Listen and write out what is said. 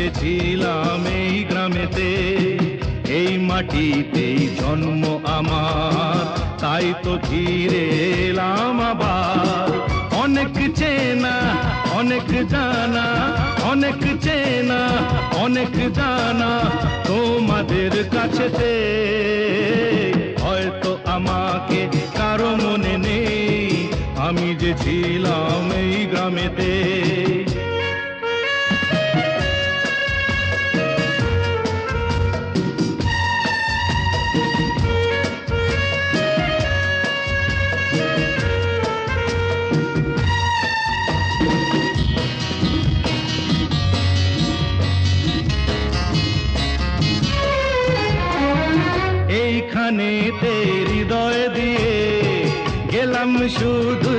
যে ছিলাম এই গ্রামেতে, এই মাটিতেই জন্ম আমার, তাই তো ফিরে এলাম আবার। অনেক চেনা অনেক জানা, অনেক চেনা অনেক জানা তোমাদের কাছেতে। হয়তো আমাকে কারো মনে নেই, আমি যে ছিলাম এই গ্রামেতে। এইখানেতে হৃদয় দিয়ে গেলাম শুধু